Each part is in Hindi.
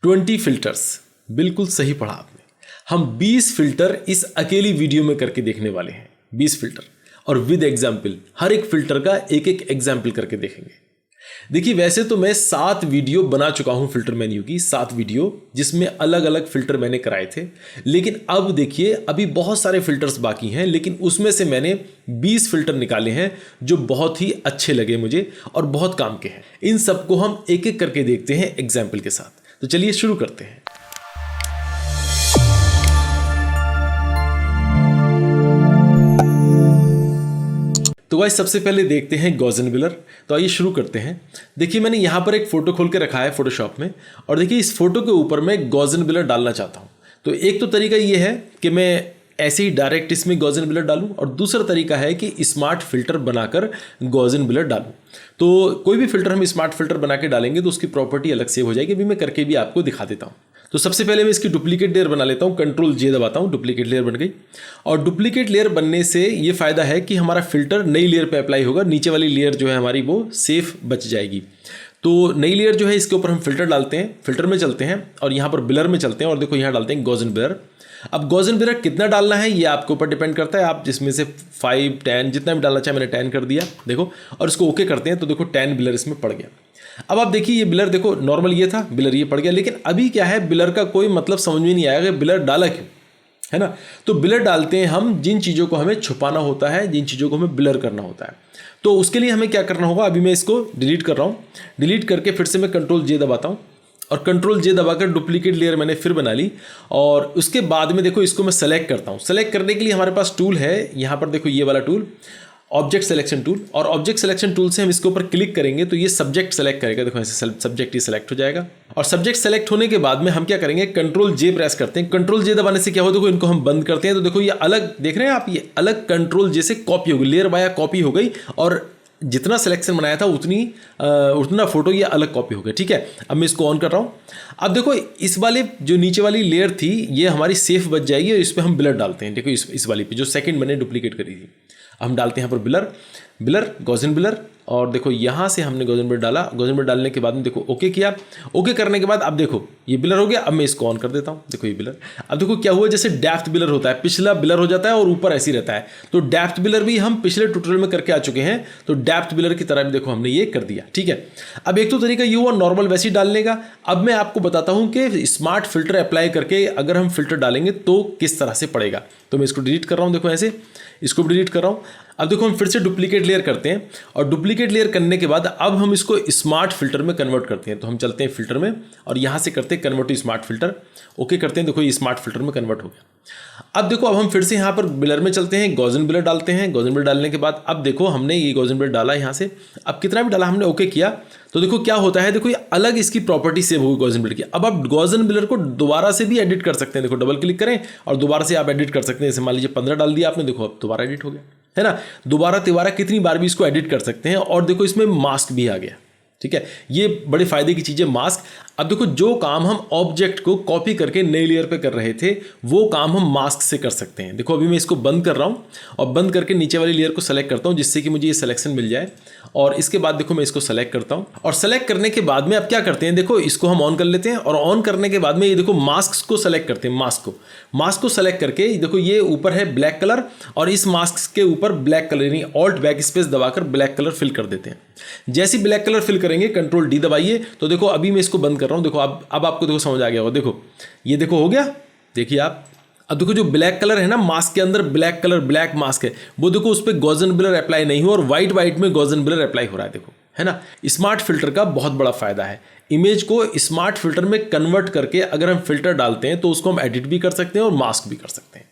20 फिल्टर्स, बिल्कुल सही पढ़ा आपने। हम 20 फिल्टर इस अकेली वीडियो में करके देखने वाले हैं, 20 फिल्टर, और विद एग्जाम्पल, हर एक फिल्टर का एक एक एग्जाम्पल करके देखेंगे। देखिए वैसे तो मैं 7 वीडियो बना चुका हूं फिल्टर मेन्यू की, 7 वीडियो जिसमें अलग अलग फिल्टर मैंने कराए थे। लेकिन अब देखिए अभी बहुत सारे फिल्टर्स बाकी हैं, लेकिन उसमें से मैंने 20 फिल्टर निकाले हैं जो बहुत ही अच्छे लगे मुझे और बहुत काम के हैं। इन सबको हम एक एक करके देखते हैं एग्जाम्पल के साथ। तो चलिए शुरू करते हैं। तो गाइस सबसे पहले देखते हैं गॉसियन ब्लर। तो आइए शुरू करते हैं। देखिए मैंने यहाँ पर एक फ़ोटो खोल के रखा है फोटोशॉप में, और देखिए इस फोटो के ऊपर मैं गॉसियन ब्लर डालना चाहता हूँ। तो एक तो तरीका ये है कि मैं ऐसे ही डायरेक्ट इसमें गॉसियन ब्लर डालूं, और दूसरा तरीका है कि स्मार्ट फिल्टर बनाकर गॉसियन ब्लर डालूं। तो कोई भी फिल्टर हम स्मार्ट फिल्टर बना के डालेंगे तो उसकी प्रॉपर्टी अलग से हो जाएगी। अभी मैं करके भी आपको दिखा देता हूँ। तो सबसे पहले मैं इसकी डुप्लीकेट लेयर बना लेता हूँ, कंट्रोल जे दबाता हूँ, डुप्लीकेट लेयर बन गई। और डुप्लीकेट लेयर बनने से ये फ़ायदा है कि हमारा फिल्टर नई लेयर पे अप्लाई होगा, नीचे वाली लेयर जो है हमारी वो सेफ बच जाएगी। तो नई लेयर जो है इसके ऊपर हम फिल्टर डालते हैं, फिल्टर में चलते हैं और यहाँ पर ब्लर में चलते हैं, और देखो यहाँ डालते हैं गॉसियन ब्लर। अब गॉसियन ब्लर कितना डालना है ये आपके ऊपर डिपेंड करता है, आप जिसमें से 5, 10 जितना भी डालना चाहे, मैंने 10 कर दिया देखो, और इसको ओके करते हैं। तो देखो 10 ब्लर इसमें पड़ गया। अब आप देखिए ये ब्लर देखो, नॉर्मल ये था, ब्लर ये पड़ गया। लेकिन अभी क्या है, ब्लर का कोई मतलब समझ में नहीं आएगा कि ब्लर डाला क्यों, है ना। तो ब्लर डालते हैं हम जिन चीज़ों को हमें छुपाना होता है, जिन चीज़ों को हमें ब्लर करना होता है। तो उसके लिए हमें क्या करना होगा, अभी मैं इसको डिलीट कर रहा हूँ। डिलीट करके फिर से मैं कंट्रोल जे दबाता हूँ, और कंट्रोल जे दबाकर डुप्लीकेट लेयर मैंने फिर बना ली। और उसके बाद में देखो इसको मैं सेलेक्ट करता हूँ। सेलेक्ट करने के लिए हमारे पास टूल है, यहाँ पर देखो ये वाला टूल, ऑब्जेक्ट सिलेक्शन टूल। और ऑब्जेक्ट सिलेक्शन टूल से हम इसके ऊपर क्लिक करेंगे तो ये सब्जेक्ट सेलेक्ट करेगा। देखो ऐसे सब्जेक्ट ही सेलेक्ट हो जाएगा। और सब्जेक्ट सेलेक्ट होने के बाद में हम क्या करेंगे, कंट्रोल जे प्रेस करते हैं। कंट्रोल जे दबाने से क्या होता है, देखो इनको हम बंद करते हैं तो देखो ये अलग देख रहे हैं आप, ये अलग कंट्रोल जे से कॉपी हो गई, लेयर बाय कॉपी हो गई, और जितना सिलेक्शन बनाया था उतना फोटो ये अलग कॉपी हो गया। ठीक है, अब मैं इसको ऑन कर रहा हूँ। अब देखो इस वाले जो नीचे वाली लेयर थी ये हमारी सेफ बच जाएगी, और इस पर हम ब्लर डालते हैं। देखो इस वाली पे जो सेकंड मैंने डुप्लीकेट करी थी, हम डालते हैं यहाँ पर ब्लर गॉसियन ब्लर। और देखो यहाँ से हमने गॉसियन ब्लर डाला। गॉसियन ब्लर डालने के बाद में देखो ओके किया। ओके करने के बाद अब देखो ये ब्लर हो गया। अब मैं इसको ऑन कर देता हूँ। देखो ये ब्लर, अब देखो क्या हुआ, जैसे डेप्थ ब्लर होता है, पिछला ब्लर हो जाता है और ऊपर ऐसे ही रहता है। तो डेप्थ ब्लर भी हम पिछले ट्यूटोरियल में करके आ चुके हैं। तो डेप्थ ब्लर की तरह भी देखो हमने ये कर दिया। ठीक है, अब एक तो तरीका ये हुआ नॉर्मल वैसे ही डालने का। अब मैं आपको बताता हूँ कि स्मार्ट फिल्टर अप्लाई करके अगर हम फिल्टर डालेंगे तो किस तरह से पड़ेगा। तो मैं इसको डिलीट कर रहा हूँ, देखो ऐसे इसको भी डिलीट कर रहा हूँ। अब देखो हम फिर से डुप्लीकेट लेयर करते हैं, और डुप्लीकेट लेयर करने के बाद अब हम इसको स्मार्ट फिल्टर में कन्वर्ट करते हैं। तो हम चलते हैं फिल्टर में और यहाँ से करते हैं convert to smart filter. Okay करते हैं, देखो ये स्मार्ट फिल्टर में कन्वर्ट हो गया। अब देखो अब हम फिर से यहाँ पर ब्लर में चलते हैं, गॉसियन ब्लर डालते हैं। गॉसियन ब्लर डालने के बाद अब देखो हमने ये गॉसियन ब्लर डाला यहाँ से, अब कितना भी डाला हमने ओके किया तो देखो क्या होता है, देखो ये अलग इसकी प्रॉपर्टी सेव होगी गॉसियन ब्लर की। अब आप गॉसियन ब्लर को दोबारा से भी एडिट कर सकते हैं। देखो डबल क्लिक करें और दोबारा से आप एडिट कर सकते हैं। जैसे मान लीजिए 15 डाल दिया आपने, देखो अब दोबारा एडिट हो गया, है ना। दोबारा तिबारा कितनी बार भी इसको एडिट कर सकते हैं। और देखो इसमें मास्क भी आ गया। ठीक है, ये बड़े फायदे की चीज़ है मास्क। अब देखो जो काम हम ऑब्जेक्ट को कॉपी करके नई लेयर पे कर रहे थे वो काम हम मास्क से कर सकते हैं। देखो अभी मैं इसको बंद कर रहा हूँ और बंद करके नीचे वाली लेयर को सेलेक्ट करता हूँ जिससे कि मुझे ये सिलेक्शन मिल जाए। और इसके बाद देखो मैं इसको सेलेक्ट करता हूँ, और सेलेक्ट करने के बाद में अब क्या करते हैं, देखो इसको हम ऑन कर लेते हैं। और ऑन करने के बाद में ये देखो मास्क को सेलेक्ट करते हैं। मास्क को सेलेक्ट करके देखो ये ऊपर है ब्लैक कलर, और इस मास्क के ऊपर ब्लैक कलर यानी ऑल्ट बैक स्पेस दबाकर ब्लैक कलर फिल कर देते हैं। जैसे ब्लैक कलर फिल करेंगे कंट्रोल डी दबाइए तो देखो अभी मैं इसको बंद कर रहा हूँ। देखो अब आपको देखो समझ आ गया होगा। देखो ये देखो हो गया, देखिए आप। अब देखो जो ब्लैक कलर है ना मास्क के अंदर, ब्लैक कलर ब्लैक मास्क है वो देखो उस पर गॉसियन ब्लर अप्लाई नहीं हुआ और वाइट में गॉसियन ब्लर अप्लाई हो रहा है। देखो है ना, स्मार्ट फिल्टर का बहुत बड़ा फायदा है। इमेज को स्मार्ट फिल्टर में कन्वर्ट करके अगर हम फिल्टर डालते हैं तो उसको हम एडिट भी कर सकते हैं और मास्क भी कर सकते हैं।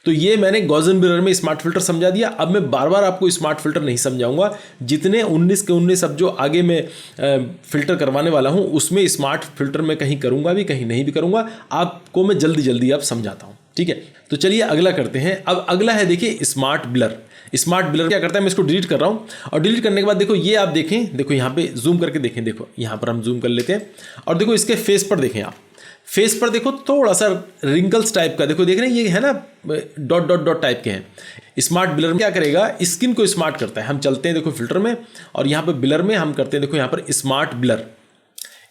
तो ये मैंने गॉसियन ब्लर में स्मार्ट फिल्टर समझा दिया। अब मैं बार बार आपको स्मार्ट फिल्टर नहीं समझाऊंगा। जितने 19 के 19 अब जो आगे मैं फिल्टर करवाने वाला हूं उसमें स्मार्ट फिल्टर मैं कहीं करूंगा भी कहीं नहीं भी करूंगा। आपको मैं जल्दी अब समझाता हूं। ठीक है, तो चलिए अगला करते हैं। अब अगला है देखिए स्मार्ट ब्लर। स्मार्ट ब्लर क्या करता है, मैं इसको डिलीट कर रहा हूँ और डिलीट करने के बाद देखो ये आप देखें, देखो यहाँ पे जूम करके देखें। देखो यहाँ पर हम जूम कर लेते हैं और देखो इसके फेस पर देखें आप। फेस पर देखो थोड़ा सा रिंकल्स टाइप का देखो, देख रहे हैं ये है ना डॉट टाइप के हैं। स्मार्ट ब्लर में क्या करेगा, स्किन को स्मार्ट करता है। हम चलते हैं देखो फिल्टर में और यहाँ पे ब्लर में हम करते हैं देखो यहाँ पर स्मार्ट ब्लर।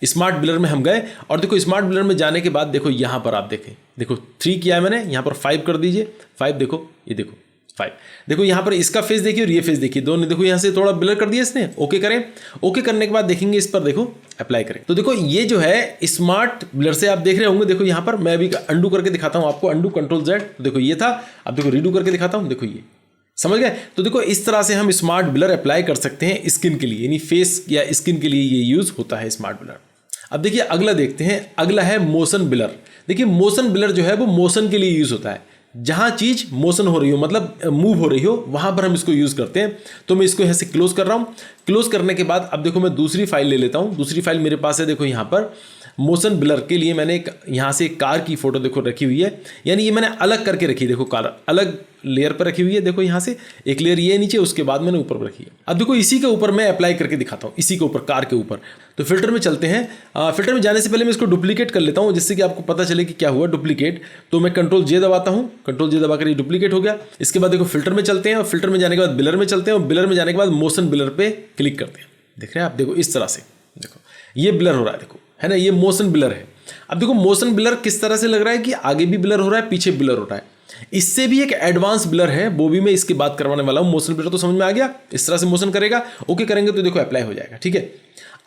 स्मार्ट ब्लर में हम गए और देखो स्मार्ट ब्लर में जाने के बाद देखो यहाँ पर आप देखें, देखो 3 किया है मैंने, यहाँ पर 5 कर दीजिए, 5 देखो, ये देखो 5, देखो यहाँ पर इसका फेस देखिए और ये फेस देखिए, दोनों देखो यहाँ से थोड़ा ब्लर कर दिया इसने। ओके करें, ओके करने के बाद देखेंगे इस पर, देखो अप्लाई करें, तो देखो ये जो है स्मार्ट ब्लर से आप देख रहे होंगे। देखो यहाँ पर मैं अभी अंडू करके दिखाता हूँ आपको, अंडू कंट्रोल Z, तो देखो ये था, अब देखो रीडू करके दिखाता हूँ, देखो ये, समझ गए। तो देखो इस तरह से हम स्मार्ट ब्लर अप्लाई कर सकते हैं स्किन के लिए, यानी फेस या स्किन के लिए ये यूज होता है स्मार्ट ब्लर। अब देखिए अगला देखते हैं, अगला है मोशन ब्लर। देखिए मोशन ब्लर जो है वो मोशन के लिए यूज होता है, जहां चीज मोशन हो रही हो, मतलब मूव हो रही हो, वहां पर हम इसको यूज करते हैं। तो मैं इसको यहाँ से क्लोज कर रहा हूं। क्लोज करने के बाद अब देखो मैं दूसरी फाइल ले लेता हूं। दूसरी फाइल मेरे पास है, देखो यहाँ पर मोशन ब्लर के लिए मैंने एक यहाँ से एक कार की फोटो देखो रखी हुई है, यानी ये मैंने अलग करके रखी है, देखो कार अलग लेयर पर रखी हुई है। देखो यहाँ से एक लेयर ये नीचे, उसके बाद मैंने ऊपर पर रखी है। अब देखो इसी के ऊपर मैं अप्लाई करके दिखाता हूँ, इसी के ऊपर, कार के ऊपर। तो फिल्टर में चलते हैं। फिल्टर में जाने से पहले मैं इसको डुप्लीकेट कर लेता हूँ, जिससे कि आपको पता चले कि क्या हुआ डुप्लीकेट। तो मैं कंट्रोल J दबाता हूँ, कंट्रोल J दबाकर ये डुप्लीकेट हो गया। इसके बाद देखो फिल्टर में चलते हैं और फिल्टर में जाने के बाद ब्लर में चलते हैं और ब्लर में जाने के बाद मोशन ब्लर पे क्लिक करते हैं। देख रहे हैं आप, देखो इस तरह से, देखो ये ब्लर हो रहा है, देखो है ना, ये मोशन ब्लर है। अब देखो मोशन ब्लर किस तरह से लग रहा है कि आगे भी ब्लर हो रहा है, पीछे ब्लर हो रहा है। इससे भी एक एडवांस ब्लर है, वो भी मैं इसकी बात करवाने वाला हूं। मोशन ब्लर तो समझ में आ गया, इस तरह से मोशन करेगा, ओके करेंगे तो देखो अप्लाई हो जाएगा, ठीक है।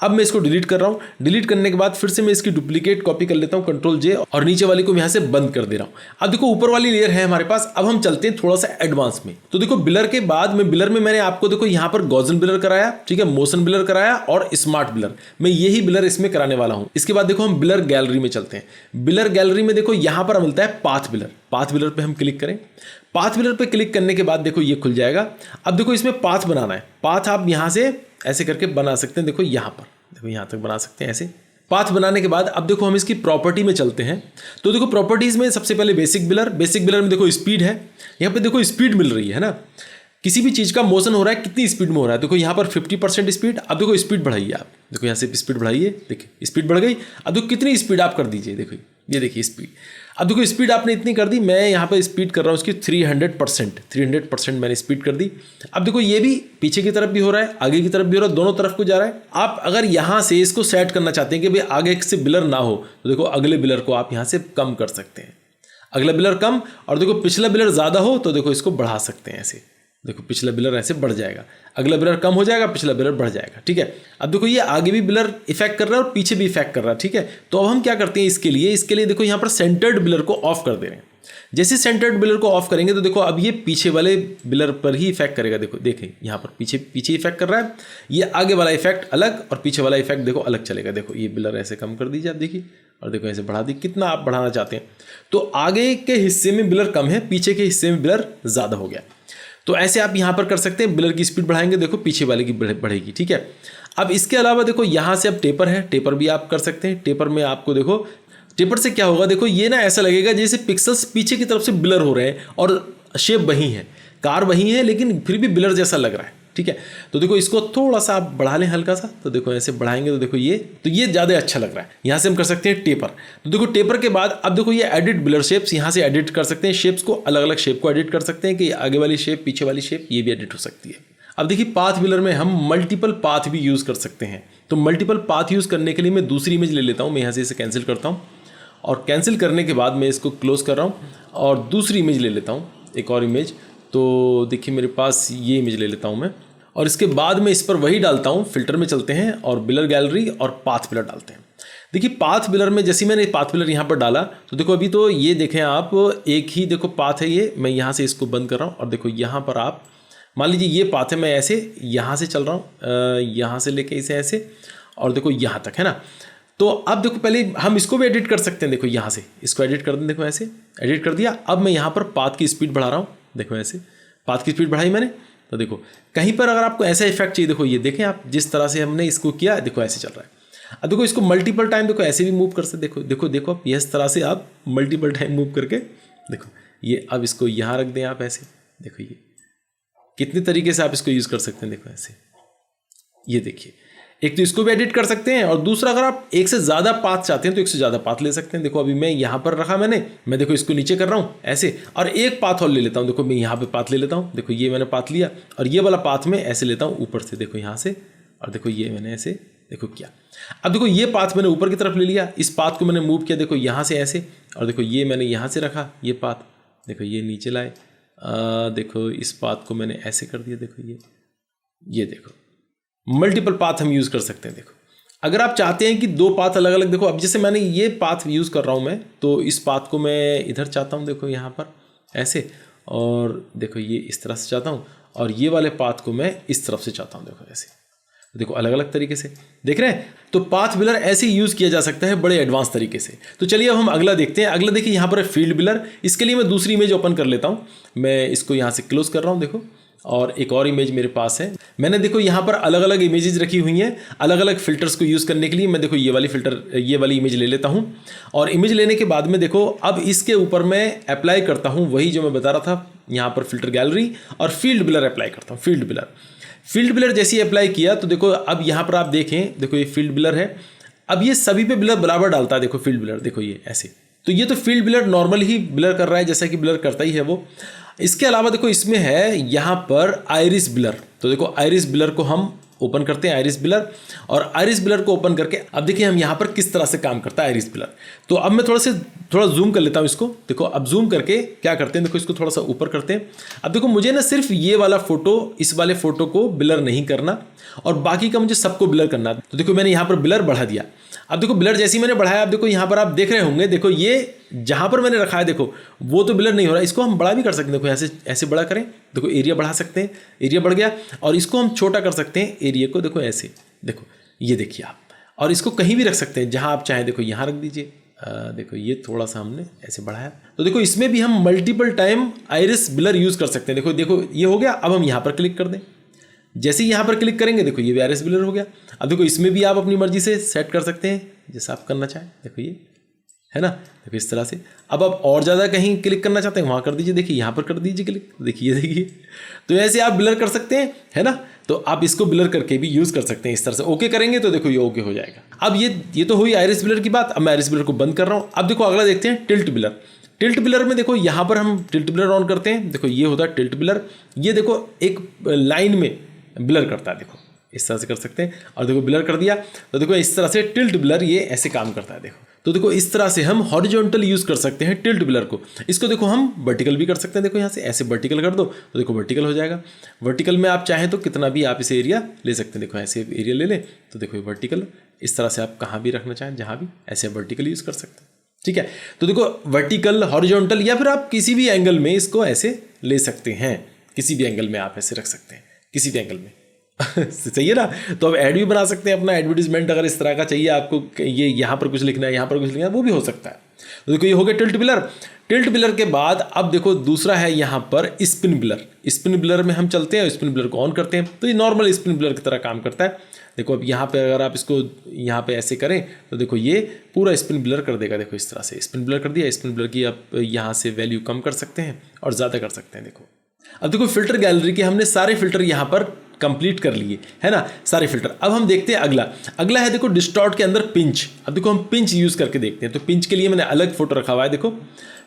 अब मैं इसको डिलीट कर रहा हूं। डिलीट करने के बाद फिर से मैं इसकी डुप्लीकेट कॉपी कर लेता हूं, कंट्रोल J, और नीचे वाली को यहां से बंद कर दे रहा हूं। अब देखो ऊपर वाली लेयर है हमारे पास। अब हम चलते हैं थोड़ा सा एडवांस में। तो देखो ब्लर के बाद में, ब्लर में मैंने आपको देखो यहां पर गॉसियन ब्लर कराया, ठीक है, मोशन ब्लर कराया और स्मार्ट ब्लर, मैं यही ब्लर इसमें कराने वाला हूं। इसके बाद देखो हम ब्लर गैलरी में चलते हैं। ब्लर गैलरी में देखो यहां पर मिलता है पाथ ब्लर। पाथ ब्लर पे हम क्लिक करें। पाथ ब्लर पे क्लिक करने के बाद देखो ये खुल जाएगा। अब देखो इसमें पाथ बनाना है। पाथ आप यहां से ऐसे करके बना सकते हैं, देखो यहां पर, देखो यहां तक बना सकते हैं ऐसे। पाथ बनाने के बाद अब देखो हम इसकी प्रॉपर्टी में चलते हैं। तो देखो प्रॉपर्टीज में सबसे पहले बेसिक ब्लर। बेसिक ब्लर में देखो स्पीड है, यहाँ पे देखो स्पीड मिल रही है ना, किसी भी चीज का मोशन हो रहा है कितनी स्पीड में हो रहा है। देखो यहाँ पर 50% स्पीड। अब देखो स्पीड बढ़ाइए आप, देखो यहाँ से स्पीड बढ़ाइए, देखिए स्पीड बढ़ गई। अब देखो कितनी स्पीड आप कर दीजिए, देखो ये देखिए स्पीड। अब देखो स्पीड आपने इतनी कर दी, मैं यहाँ पर स्पीड कर रहा हूँ उसकी 300% मैंने स्पीड कर दी। अब देखो ये भी पीछे की तरफ भी हो रहा है, आगे की तरफ भी हो रहा है, दोनों तरफ को जा रहा है। आप अगर यहाँ से इसको सेट करना चाहते हैं कि भाई आगे से ब्लर ना हो, तो देखो अगले ब्लर को आप यहाँ से कम कर सकते हैं, अगला ब्लर कम, और देखो पिछला ब्लर ज़्यादा हो तो देखो इसको बढ़ा सकते हैं ऐसे। देखो पिछला ब्लर ऐसे बढ़ जाएगा, अगला ब्लर कम हो जाएगा, पिछला ब्लर बढ़ जाएगा, ठीक है। अब देखो ये आगे भी ब्लर इफेक्ट कर रहा है और पीछे भी इफेक्ट कर रहा है, ठीक है। तो अब हम क्या करते हैं इसके लिए देखो यहाँ पर सेंटर्ड ब्लर को ऑफ कर दे रहे हैं। जैसे सेंटर्ड ब्लर को ऑफ करेंगे तो देखो अब ये पीछे वाले ब्लर पर ही इफेक्ट करेगा। देखो देखें यहाँ पर पीछे इफेक्ट कर रहा है, ये आगे वाला इफेक्ट अलग और पीछे वाला इफेक्ट देखो अलग चलेगा। देखो ये ब्लर ऐसे कम कर दीजिए आप, देखिए, और देखो ऐसे बढ़ा दी, कितना आप बढ़ाना चाहते हैं। तो आगे के हिस्से में ब्लर कम है, पीछे के हिस्से में ब्लर ज़्यादा हो गया। तो ऐसे आप यहाँ पर कर सकते हैं, ब्लर की स्पीड बढ़ाएंगे, देखो पीछे वाले की बढ़ेगी, ठीक है। अब इसके अलावा देखो यहाँ से अब टेपर है, टेपर भी आप कर सकते हैं। टेपर में आपको देखो, टेपर से क्या होगा, देखो ये ना ऐसा लगेगा जैसे पिक्सल्स पीछे की तरफ से ब्लर हो रहे हैं और शेप वही है, कार वही है, लेकिन फिर भी ब्लर जैसा लग रहा है, ठीक है। तो देखो इसको थोड़ा सा आप बढ़ा लें हल्का सा, तो देखो ऐसे बढ़ाएंगे तो देखो ये ज़्यादा अच्छा लग रहा है। यहाँ से हम कर सकते हैं टेपर। तो देखो टेपर के बाद अब देखो ये एडिट ब्लर शेप्स, यहाँ से एडिट कर सकते हैं शेप्स को, अलग अलग शेप को एडिट कर सकते हैं कि आगे वाली शेप, पीछे वाली शेप, ये भी एडिट हो सकती है। अब देखिए पाथ ब्लर में हम मल्टीपल पाथ भी यूज़ कर सकते हैं। तो मल्टीपल पाथ यूज़ करने के लिए मैं दूसरी इमेज ले लेता हूँ, मैं यहाँ से इसे कैंसिल करता हूँ और कैंसिल करने के बाद मैं इसको क्लोज कर रहा हूँ और दूसरी इमेज ले लेता हूँ, एक और इमेज। तो देखिए मेरे पास ये इमेज ले लेता हूँ मैं, और इसके बाद मैं इस पर वही डालता हूँ। फिल्टर में चलते हैं और ब्लर गैलरी और पाथ ब्लर डालते हैं। देखिए पाथ ब्लर में जैसे मैंने पाथ ब्लर यहाँ पर डाला तो देखो अभी तो ये देखें आप, एक ही देखो पाथ है ये, मैं यहाँ से इसको बंद कर रहा हूँ और देखो यहाँ पर आप मान लीजिए ये पाथ है, मैं ऐसे यहाँ से चल रहा हूँ, यहाँ से लेके इसे ऐसे और देखो यहाँ तक, है ना। तो अब देखो पहले हम इसको भी एडिट कर सकते हैं, देखो यहाँ से इसको एडिट कर दें, देखो ऐसे एडिट कर दिया। अब मैं यहाँ पर पाथ की स्पीड बढ़ा रहा हूँ, देखो ऐसे पाथ की स्पीड बढ़ाई मैंने। तो देखो कहीं पर अगर आपको ऐसा इफेक्ट चाहिए, देखो ये देखें आप, जिस तरह से हमने इसको किया देखो ऐसे चल रहा है। अब देखो इसको मल्टीपल टाइम देखो ऐसे भी मूव कर सकते, देखो देखो देखो आप इस तरह से आप मल्टीपल टाइम मूव करके देखो ये, अब इसको यहाँ रख दें आप ऐसे, देखो ये कितने तरीके से आप इसको यूज़ कर सकते हैं, देखो ऐसे, ये देखिए। एक तो इसको भी एडिट कर सकते हैं और दूसरा अगर आप एक से ज़्यादा पाथ चाहते हैं तो एक से ज़्यादा पाथ ले सकते हैं। देखो अभी मैं यहाँ पर रखा मैं देखो इसको नीचे कर रहा हूँ ऐसे, और एक पाथ और ले लेता हूँ। देखो मैं यहाँ पे पाथ ले लेता हूँ, देखो ये मैंने पाथ लिया और ये वाला पाथ में ऐसे लेता हूँ ऊपर से, देखो यहाँ से, और देखो ये मैंने ऐसे देखो किया। अब देखो ये पाथ मैंने ऊपर की तरफ ले लिया, इस पाथ को मैंने मूव किया देखो यहाँ से ऐसे, और देखो ये मैंने यहाँ से रखा, ये पाथ देखो ये नीचे लाए, देखो इस पाथ को मैंने ऐसे कर दिया, देखो ये देखो मल्टीपल पाथ हम यूज़ कर सकते हैं। देखो अगर आप चाहते हैं कि दो पाथ अलग अलग, देखो अब जैसे मैंने ये पाथ यूज़ कर रहा हूँ मैं, तो इस पाथ को मैं इधर चाहता हूँ, देखो यहाँ पर ऐसे, और देखो ये इस तरह से चाहता हूँ, और ये वाले पाथ को मैं इस तरफ से चाहता हूँ, देखो ऐसे, देखो अलग अलग तरीके से देख रहे हैं। तो पाथ बिलर ऐसे यूज़ किया जा सकता है बड़े एडवांस तरीके से। तो चलिए अब हम अगला देखते हैं। अगला देखिए यहाँ पर है फील्ड बिलर। इसके लिए मैं दूसरी इमेज ओपन कर लेता हूँ, मैं इसको यहाँ से क्लोज कर रहा हूँ देखो, और एक और इमेज मेरे पास है। मैंने देखो यहाँ पर अलग अलग इमेजेस रखी हुई हैं अलग अलग फिल्टर्स को यूज़ करने के लिए। मैं देखो ये वाली फिल्टर, ये वाली इमेज ले लेता हूँ, और इमेज लेने के बाद में देखो अब इसके ऊपर मैं अप्लाई करता हूँ वही जो मैं बता रहा था, यहाँ पर फिल्टर गैलरी और फील्ड बिलर अप्लाई करता हूँ। फील्ड बिलर जैसे ही अप्लाई किया तो देखो अब यहाँ पर आप देखें, देखो ये फील्ड बिलर है। अब ये सभी पे बिलर बराबर डालता है, देखो फील्ड बिलर, देखो ये ऐसे। तो ये तो फील्ड बिलर नॉर्मल ही बिलर कर रहा है जैसा कि बिलर करता ही है वो। इसके अलावा देखो इसमें है यहाँ पर आइरिस बिलर। तो देखो आइरिस बिलर को हम ओपन करते हैं, आइरिस बिलर, और आइरिस बिलर को ओपन करके अब देखिए हम यहाँ पर किस तरह से काम करता है आइरिस बिलर। तो अब मैं थोड़ा जूम कर लेता हूँ इसको। देखो अब जूम करके क्या करते हैं, देखो इसको थोड़ा सा ऊपर करते हैं। अब देखो मुझे ना सिर्फ ये वाला फोटो, इस वाले फोटो को बिलर नहीं करना, और बाकी का मुझे सबको बिलर करना। तो देखो मैंने यहाँ पर बिलर बढ़ा दिया। अब देखो बिलर जैसे ही मैंने बढ़ाया, अब देखो यहाँ पर आप देख रहे होंगे, देखो ये जहाँ पर मैंने रखा है देखो वो तो बिलर नहीं हो रहा। इसको हम बड़ा भी कर सकते हैं, देखो ऐसे ऐसे बड़ा करें, देखो एरिया बढ़ा सकते हैं, एरिया बढ़ गया। और इसको हम छोटा कर सकते हैं एरिया को, देखो ऐसे, देखो ये देखिए आप। और इसको कहीं भी रख सकते हैं जहाँ आप चाहें, देखो यहाँ रख दीजिए। देखो ये थोड़ा सा हमने ऐसे बढ़ाया, तो देखो इसमें भी हम मल्टीपल टाइम आइरिस बिलर यूज़ कर सकते हैं। देखो ये हो गया। अब हम यहाँ पर क्लिक कर दें, जैसे ही यहाँ पर क्लिक करेंगे देखो ये भी आइरिस बिलर हो गया। अब देखो इसमें भी आप अपनी मर्जी से सेट कर सकते हैं जैसा आप करना चाहें, देखो ये है ना, देखो इस तरह से। अब आप और ज़्यादा कहीं क्लिक करना चाहते हैं वहाँ कर दीजिए, देखिए यहाँ पर कर दीजिए क्लिक, देखिए। तो ऐसे आप बिलर कर सकते हैं, है ना। तो आप इसको बिलर करके भी यूज़ कर सकते हैं इस तरह से। ओके करेंगे तो देखो ये ओके हो जाएगा। अब ये तो हुई आइरिस बिलर की बात। अब मैं आइरिस बिलर को बंद कर रहा हूँ। अब देखो अगला देखते हैं टिल्ट बिलर। टिल्ट बिलर में देखो यहाँ पर हम टिल्ट बिलर ऑन करते हैं, देखो ये होता है टिल्ट बिलर। ये देखो एक लाइन में बिलर करता है, देखो इस तरह से कर सकते हैं। और देखो बिलर कर दिया, तो देखो इस तरह से टिल्ट बिलर ये ऐसे काम करता है, देखो। तो देखो इस तरह से हम हॉरिजॉन्टल यूज़ कर सकते हैं टिल्ट बिलर को। इसको देखो हम वर्टिकल भी कर सकते हैं, देखो यहाँ से ऐसे वर्टिकल कर दो तो देखो वर्टिकल हो जाएगा। वर्टिकल में आप चाहें तो कितना भी आप इसे एरिया ले सकते हैं, देखो ऐसे एरिया ले लें तो देखो वर्टिकल इस तरह से आप कहाँ भी रखना चाहें, जहाँ भी ऐसे वर्टिकल यूज़ कर सकते हैं, ठीक है। तो देखो वर्टिकल, हॉरिजॉन्टल, या फिर आप किसी भी एंगल में इसको ऐसे ले सकते हैं, किसी भी एंगल में आप ऐसे रख सकते हैं, किसी भी एंगल में। सही है ना। तो अब ऐड भी बना सकते हैं अपना, एडवर्टीजमेंट अगर इस तरह का चाहिए आपको, ये यहाँ पर कुछ लिखना है, यहाँ पर कुछ लिखना है, वो भी हो सकता है। तो देखो ये हो गया टिल्ट बिलर। टिल्ट बिलर के बाद अब देखो दूसरा है यहाँ पर स्पिन बिलर। स्पिन बिलर में हम चलते हैं, स्पिन बिलर को ऑन करते हैं, तो ये नॉर्मल स्पिन बिलर की तरह काम करता है। देखो अब यहाँ पे अगर आप इसको यहाँ पे ऐसे करें तो देखो ये पूरा स्पिन बिलर कर देगा, देखो इस तरह से स्पिन बिलर कर दिया। स्पिन बिलर की आप यहाँ से वैल्यू कम कर सकते हैं और ज़्यादा कर सकते हैं, देखो। अब देखो फिल्टर गैलरी के हमने सारे फिल्टर यहाँ पर कंप्लीट कर लिए, है ना, सारे फिल्टर। अब हम देखते हैं अगला है देखो डिस्टॉर्ट के अंदर पिंच। अब देखो हम पिंच यूज़ करके देखते हैं। तो पिंच के लिए मैंने अलग फोटो रखा हुआ है, देखो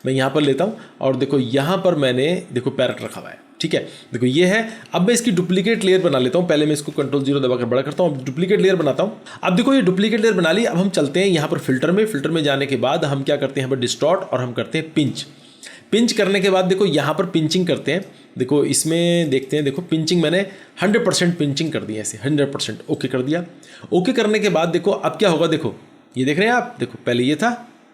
मैं यहाँ पर लेता हूँ और देखो यहाँ पर मैंने देखो पैरेट रखा हुआ है, ठीक है। देखो ये है। अब मैं इसकी डुप्लीकेट लेयर बना लेता हूँ। पहले मैं इसको Ctrl+0 दबाकर बड़ा करता हूँ, डुप्लीकेट लेयर बनाता हूँ। अब देखो ये डुप्लीकेट लेयर बना ली। अब हम चलते हैं यहाँ पर फिल्टर में जाने के बाद हम क्या करते हैं, यहाँ पर डिस्टॉर्ट और हम करते हैं पिंच करने के बाद देखो यहाँ पर पिंचिंग करते हैं। देखो इसमें देखते हैं, देखो पिंचिंग मैंने 100% पिंचिंग कर दी है, ऐसे 100% ओके कर दिया। ओके करने के बाद देखो अब क्या होगा, देखो ये देख रहे हैं आप, देखो पहले ये था,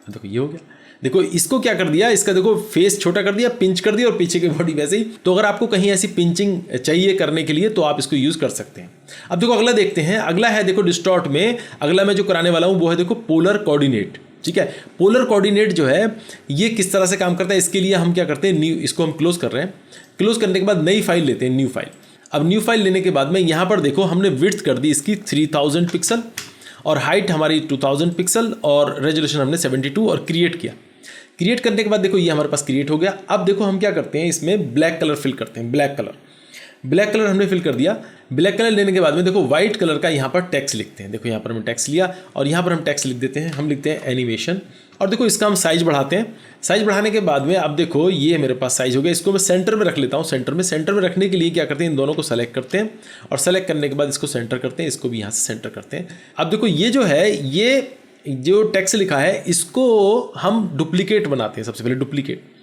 देखो ये हो गया। देखो इसको क्या कर दिया, इसका देखो फेस छोटा कर दिया, पिंच कर दिया और पीछे की बॉडी वैसे ही। तो अगर आपको कहीं ऐसी पिंचिंग चाहिए करने के लिए तो आप इसको यूज़ कर सकते हैं। अब देखो अगला देखते हैं। अगला है देखो डिस्टॉर्ट में अगला मैं जो कराने वाला हूँ वो है देखो पोलर कोऑर्डिनेट, ठीक है। पोलर कोऑर्डिनेट जो है ये किस तरह से काम करता है, इसके लिए हम क्या करते हैं, इसको हम क्लोज कर रहे हैं। क्लोज करने के बाद नई फाइल लेते हैं, न्यू फाइल। अब न्यू फाइल लेने के बाद में यहाँ पर देखो हमने विड्थ कर दी इसकी 3000 पिक्सल और हाइट हमारी 2000 पिक्सल और रेजोल्यूशन हमने 72 और क्रिएट किया। क्रिएट करने के बाद देखो ये हमारे पास क्रिएट हो गया। अब देखो हम क्या करते हैं, इसमें ब्लैक कलर फिल करते हैं। ब्लैक कलर हमने फिल कर दिया। ब्लैक कलर लेने के बाद में देखो व्हाइट कलर का यहाँ पर टेक्स्ट लिखते हैं। देखो यहाँ पर हमने टेक्स्ट लिया और यहाँ पर हम टेक्स्ट लिख देते हैं, हम लिखते हैं एनिमेशन और देखो इसका हम साइज बढ़ाते हैं। साइज बढ़ाने के बाद में अब देखो ये मेरे पास साइज हो गया, इसको मैं सेंटर में रख लेता हूँ। सेंटर में रखने के लिए क्या करते हैं, इन दोनों को सेलेक्ट करते हैं और सेलेक्ट करने के बाद इसको सेंटर करते हैं, इसको भी यहाँ से सेंटर करते हैं। अब देखो ये जो है, ये जो टेक्स्ट लिखा है इसको हम डुप्लीकेट बनाते हैं। सबसे पहले डुप्लीकेट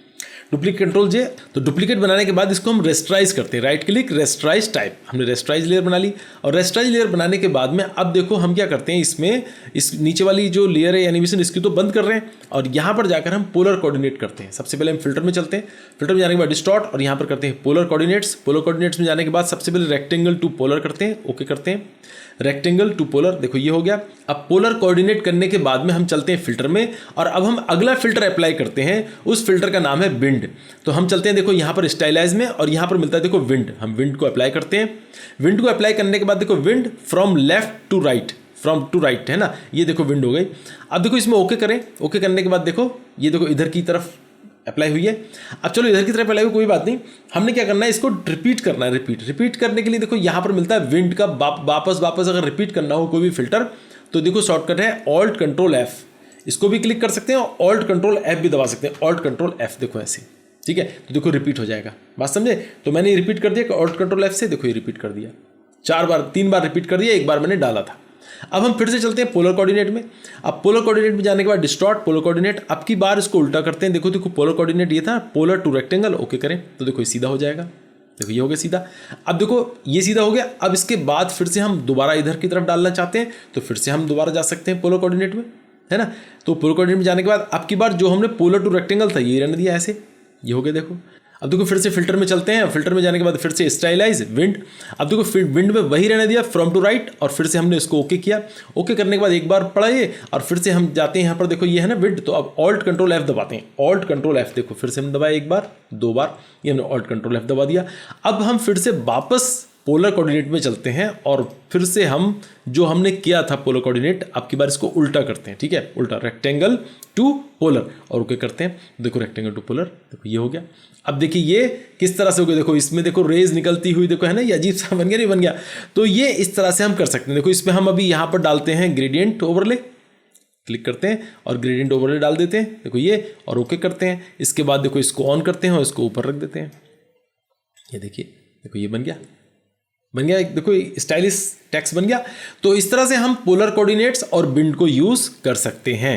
कंट्रोल जे। तो डुप्लीकेट बनाने के बाद इसको हम रेस्टराइज करते हैं, राइट क्लिक रेस्टराइज टाइप। हमने रेस्टराइज लेयर बना ली और रेस्टराइज लेयर बनाने के बाद में अब देखो हम क्या करते हैं, इसमें इस नीचे वाली जो लेयर है एनिमेशन इसकी तो बंद कर रहे हैं और यहाँ पर जाकर हम पोलर कोऑर्डिनेट करते हैं। सबसे पहले हम फिल्टर में चलते हैं, फिल्टर में जाने के बाद डिस्टॉर्ट और यहाँ पर करते हैं पोलर कोऑर्डिनेट्स। पोलर कोऑर्डिनेट्स में जाने के बाद सबसे पहले रेक्टेंगल टू पोलर करते हैं, ओके करते हैं, रेक्टेंगल टू पोलर। देखो ये हो गया। अब पोलर कोऑर्डिनेट करने के बाद में हम चलते हैं फिल्टर में और अब हम अगला फिल्टर अप्लाई करते हैं। उस फिल्टर का नाम है विंड। तो हम चलते हैं देखो यहाँ पर स्टाइलाइज में और यहाँ पर मिलता है देखो विंड। हम विंड को अप्लाई करते हैं। विंड को अप्लाई करने के बाद देखो wind from left to right, from to right है ना, ये देखो विंड हो गई। अब देखो इसमें ओके करें। ओके करने के बाद देखो ये देखो इधर की तरफ अप्लाई हुई है। अब चलो इधर की तरफ अप्लाई हुई, कोई बात नहीं। हमने क्या करना है, इसको रिपीट करना है। रिपीट करने के लिए देखो यहाँ पर मिलता है विंड का वापस अगर रिपीट करना हो कोई भी फिल्टर तो देखो शॉर्टकट है ऑल्ट कंट्रोल एफ। इसको भी क्लिक कर सकते हैं और ऑल्ट कंट्रोल एफ भी दबा सकते हैं, ऑल्ट कंट्रोल एफ। देखो ऐसे, ठीक है, तो देखो रिपीट हो जाएगा। बात समझे? तो मैंने रिपीट कर दिया ऑल्ट कंट्रोल एफ से, देखो ये रिपीट कर दिया 3 बार रिपीट कर दिया, 1 बार मैंने डाला था। अब हम फिर से चलते हैं पोलर कोऑर्डिनेट में। अब पोलर कोऑर्डिनेट में जाने के बाद डिस्टॉर्ट पोलर कोऑर्डिनेट। अब की बार इसको उल्टा करते हैं। देखो पोलर कोऑर्डिनेट ये था, पोलर टू रेक्टेंगल, ओके करें तो देखो ये सीधा हो जाएगा। देखो ये हो गया सीधा। अब देखो ये सीधा हो गया। अब इसके बाद फिर से हम दोबारा इधर की तरफ डालना चाहते हैं तो फिर से हम दोबारा जा सकते हैं पोलर कोऑर्डिनेट में, है ना। तो पोलर कोऑर्डिनेट में जाने के बाद अब की बार जो हमने पोलर टू रेक्टेंगल था ये रहने दिया ऐसे, ये हो गया देखो। अब देखो फिर से फिल्टर में चलते हैं। फिल्टर में जाने के बाद फिर से स्टाइलाइज विंड। अब देखो फिर विंड में वही रहने दिया फ्रॉम टू राइट और फिर से हमने इसको ओके किया। ओके करने के बाद 1 बार पढ़ा ये और फिर से हम जाते हैं यहाँ पर, देखो ये है ना विंड। तो अब ऑल्ट कंट्रोल एफ दबाते हैं, ऑल्ट कंट्रोल एफ। देखो फिर से हम दबाए 1 बार 2 बार, ये हमने ऑल्ट कंट्रोल एफ दबा दिया। अब हम फिर से वापस पोलर कोऑर्डिनेट में चलते हैं और फिर से हम जो हमने किया था पोलर कोऑर्डिनेट, अब की बार इसको उल्टा करते हैं, ठीक है, उल्टा रेक्टेंगल टू पोलर और ओके करते हैं। देखो रेक्टेंगल टू पोलर, देखो ये हो गया। अब देखिए ये किस तरह से हो गया, देखो इसमें देखो रेज निकलती हुई, देखो है ना, ये अजीब सा बन गया, नहीं बन गया। तो ये इस तरह से हम कर सकते हैं। देखो इसमें हम अभी यहाँ पर डालते हैं ग्रेडियंट ओवरले, क्लिक करते हैं और ग्रेडियंट ओवरले डाल देते हैं, देखो ये, और ओके करते हैं। इसके बाद देखो इसको ऑन करते हैं और इसको ऊपर रख देते हैं। ये देखिए, देखो ये बन गया देखो स्टाइलिश टेक्स्ट बन गया। तो इस तरह से हम पोलर कोऑर्डिनेट्स और विंड को यूज कर सकते हैं।